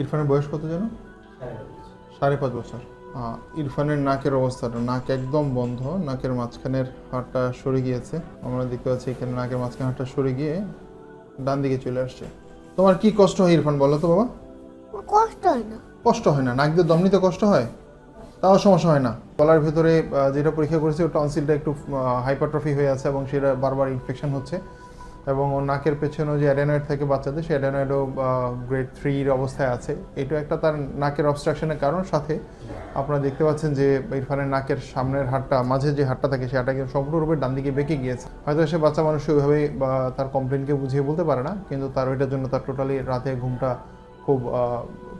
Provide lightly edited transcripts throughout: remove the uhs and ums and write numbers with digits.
ইরফানের বয়স কত যেন? 5.5 বছর। ইরফানের নাকের অবস্থাটা, নাক একদম বন্ধ, নাকের মাঝখানের হাড়টা সরে গিয়েছে। আমরা দেখতে পাচ্ছি এখানে নাকের মাঝখানে হাড়টা সরে গিয়ে ডান দিকে চলে আসছে। তোমার কি কষ্ট হয় ইরফান, বলো তো বাবা? কষ্ট হয় না। কষ্ট হয় না? নাক দিয়ে দম নিতে কষ্ট হয়? তাও সমস্যা হয় না? গলার ভেতরে যেটা পরীক্ষা করেছি ওর টনসিলটা একটু হাইপারট্রফি হয়ে আছে এবং সেটা বারবার ইনফেকশন হচ্ছে, এবং ওর নাকের পেছনে যে অ্যাডেনয়েড থাকে বাচ্চাদের, সেই অ্যাডেনয়েডও গ্রেড 3 অবস্থায় আছে। এটা একটা তার নাকের অবস্ট্রাকশনের কারণ। সাথে আপনারা দেখতে পাচ্ছেন যে ইরফানের নাকের সামনের হাড়টা, মাঝে যে হাড়টা থাকে সেই হাড়টা কিন্তু সম্পূর্ণরূপে ডান দিকে বেঁকে গিয়েছে। হয়তো সে বাচ্চা মানুষ ওইভাবে বা তার কমপ্লেনকে বুঝিয়ে বলতে পারে না, কিন্তু তার ওইটার জন্য তার টোটালি রাতে ঘুমটা খুব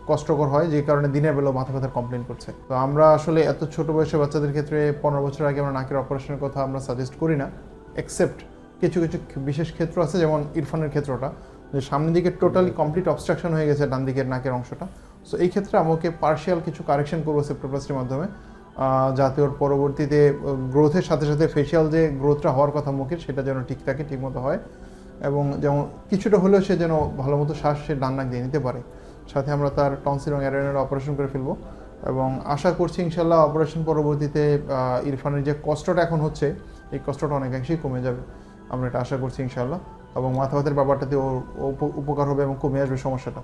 কষ্টকর হয়, যে কারণে দিনের বেলাও মাথা ব্যথার কমপ্লেন করছে। তো আমরা আসলে এত ছোট বয়সে বাচ্চাদের ক্ষেত্রে 15 বছর আগে আমরা নাকের অপারেশনের কথা আমরা সাজেস্ট করি না, এক্সেপ্ট কিছু কিছু বিশেষ ক্ষেত্র আছে, যেমন ইরফানের ক্ষেত্রটা, যে সামনের দিকে টোটালি কমপ্লিট অবস্ট্রাকশন হয়ে গেছে ডান দিকের নাকের অংশটা। সো এই ক্ষেত্রে আমাকে পার্শিয়াল কিছু কারেকশন করবো সেপ্টোপ্লাস্টির মাধ্যমে, যাতে ওর পরবর্তীতে গ্রোথের সাথে সাথে ফেশিয়াল যে গ্রোথটা হওয়ার কথা মুখের, সেটা যেন ঠিক থাকে, ঠিকমতো হয়, এবং যেমন কিছুটা হলেও সে যেন ভালো মতো শ্বাস সে ডান নাক দিয়ে নিতে পারে। সাথে আমরা তার টনসিল এবং অ্যাডেনয়েড অপারেশন করে ফেলবো, এবং আশা করছি ইনশাল্লাহ অপারেশন পরবর্তীতে ইরফানের যে কষ্টটা এখন হচ্ছে, এই কষ্টটা অনেকাংশেই কমে যাবে, আমরা এটা আশা করছি ইনশাল্লাহ, এবং মাথা ব্যথার ব্যাপারটাতে ওর উপকার হবে এবং কমে আসবে সমস্যাটা।